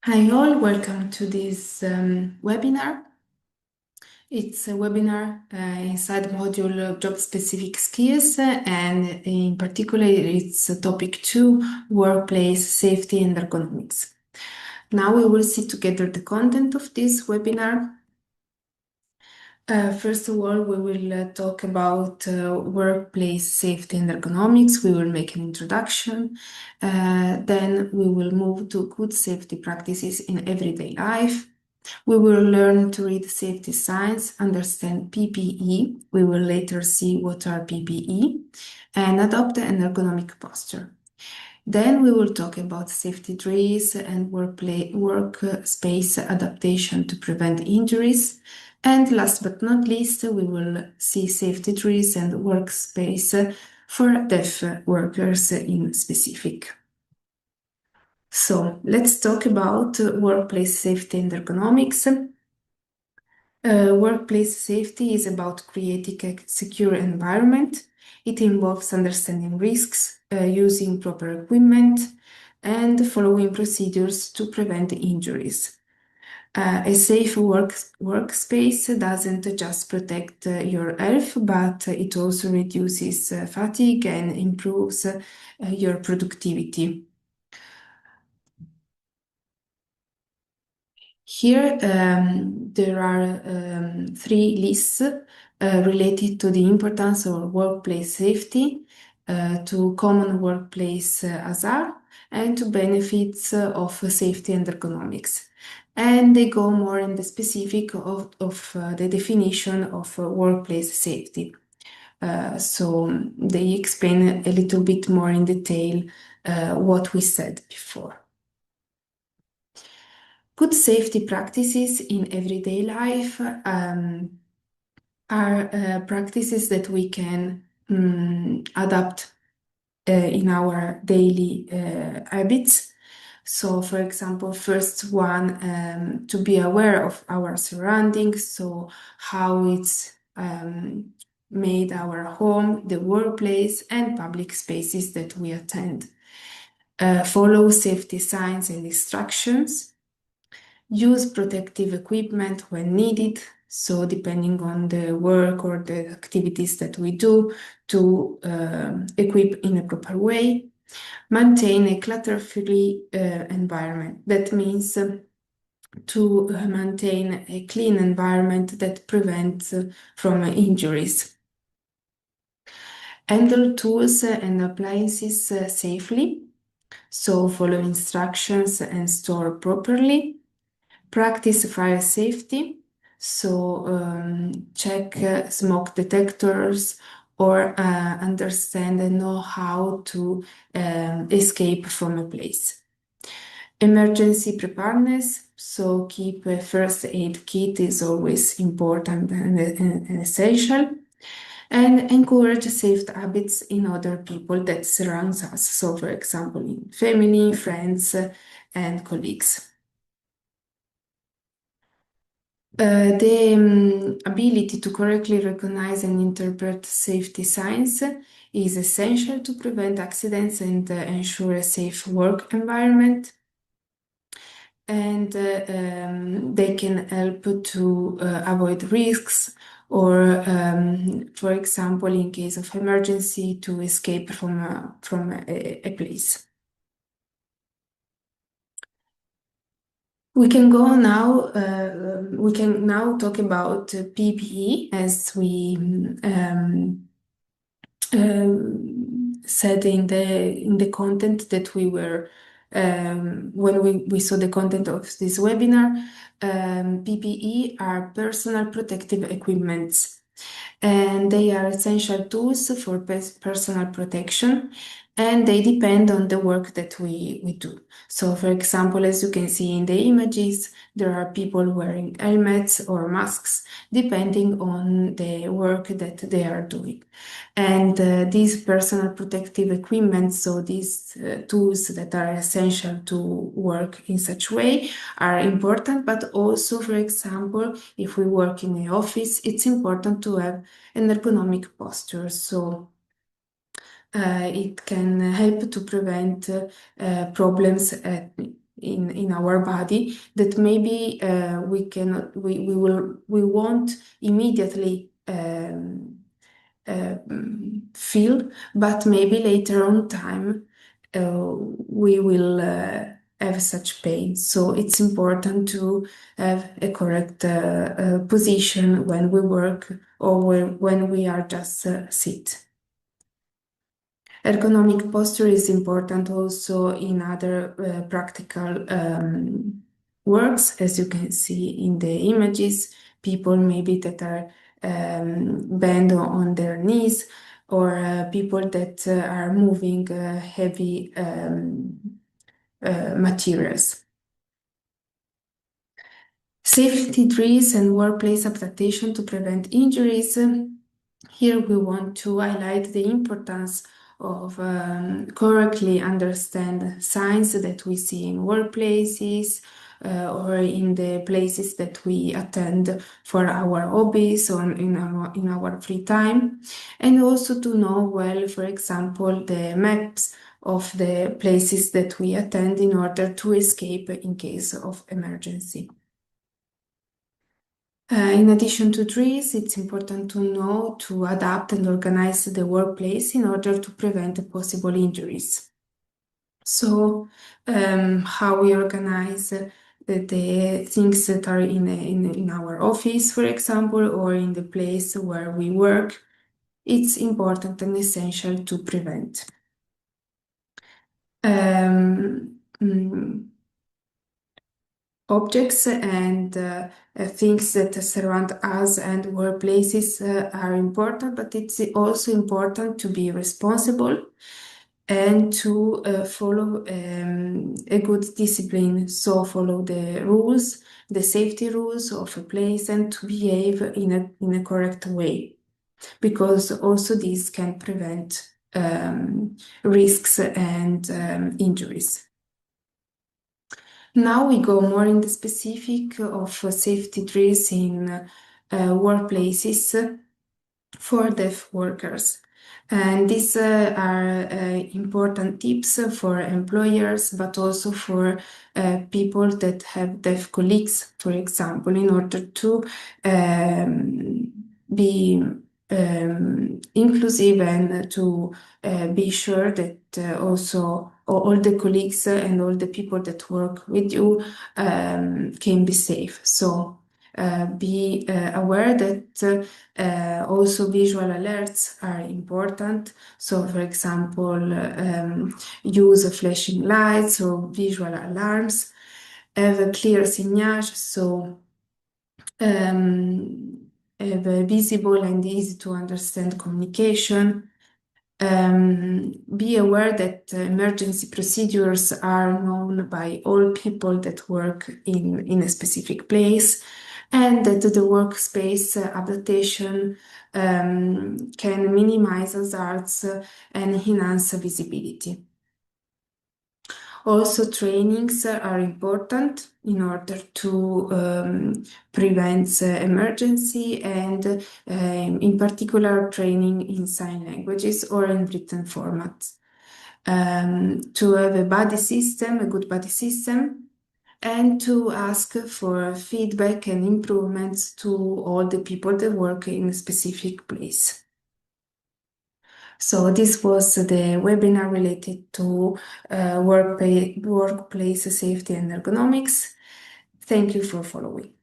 Hi all, welcome to this webinar. It's a webinar inside module job-specific skills and in particular it's topic 2, workplace safety and ergonomics. Now we will see together the content of this webinar. First of all, we will talk about workplace safety and ergonomics. We will make an introduction. Then we will move to good safety practices in everyday life. We will learn to read safety signs, understand PPE. We will later see what are PPE and adopt an ergonomic posture. Then we will talk about safety drills and workspace adaptation to prevent injuries. And last but not least, we will see safety drills and workspace for deaf workers in specific. So let's talk about workplace safety and ergonomics. Workplace safety is about creating a secure environment. It involves understanding risks, using proper equipment, and following procedures to prevent injuries. A safe workspace doesn't just protect your health, but it also reduces fatigue and improves your productivity. Here, there are three lists related to the importance of workplace safety, to common workplace hazard, and to benefits of safety and ergonomics. And they go more in the specific of the definition of workplace safety. So they explain a little bit more in detail what we said before. Good safety practices in everyday life are practices that we can adapt in our daily habits. So, for example, first one, to be aware of our surroundings, so how it's made our home, the workplace, and public spaces that we attend. Follow safety signs and instructions. Use protective equipment when needed, so depending on the work or the activities that we do, to equip in a proper way. Maintain a clutter-free environment. That means to maintain a clean environment that prevents from injuries. Handle tools and appliances safely, so follow instructions and store properly. Practice fire safety, so check smoke detectors or understand and know how to escape from a place. Emergency preparedness, so keep a first aid kit is always important and essential. And encourage safe habits in other people that surrounds us, so for example in family, friends, and colleagues. The ability to correctly recognize and interpret safety signs is essential to prevent accidents and ensure a safe work environment. And they can help to avoid risks or, for example, in case of emergency, to escape from a place. We can go now. We can now talk about PPE, as we said in the content that we were when we saw the content of this webinar. PPE are personal protective equipments, and they are essential tools for personal protection, and they depend on the work that we do. So, for example, as you can see in the images, there are people wearing helmets or masks depending on the work that they are doing. And these personal protective equipment, so these tools that are essential to work in such way, are important, but also, for example, if we work in the office, it's important to have an ergonomic posture. So it can help to prevent problems in our body that maybe we won't immediately feel, but maybe later on time we will have such pain. So it's important to have a correct position when we work or when we are just sit. Ergonomic posture is important also in other practical works, as you can see in the images, people maybe that are bend on their knees, or people that are moving heavy materials. Safety drills and workplace adaptation to prevent injuries. Here we want to highlight the importance of correctly understand signs that we see in workplaces or in the places that we attend for our hobbies or in our free time, and also to know well, for example, the maps of the places that we attend in order to escape in case of emergency. In addition to trees, it's important to know to adapt and organize the workplace in order to prevent possible injuries. So, how we organize the things that are in our office, for example, or in the place where we work, it's important and essential to prevent. Objects and things that surround us and workplaces are important, but it's also important to be responsible and to follow a good discipline. So follow the rules, the safety rules of a place, and to behave in a correct way, because also this can prevent risks and injuries. Now we go more in the specific of safety drills in workplaces for deaf workers. And these are important tips for employers, but also for people that have deaf colleagues, for example, in order to be inclusive and to be sure that also all the colleagues and all the people that work with you can be safe. So be aware that also visual alerts are important. So, for example, use flashing lights or visual alarms. Have a clear signage, so have a visible and easy to understand communication. Be aware that emergency procedures are known by all people that work in a specific place, and that the workspace adaptation can minimize hazards and enhance visibility. Also, trainings are important in order to prevent emergency, and in particular training in sign languages or in written formats. To have a buddy system, a good buddy system, and to ask for feedback and improvements to all the people that work in a specific place. So this was the webinar related to workplace safety and ergonomics. Thank you for following.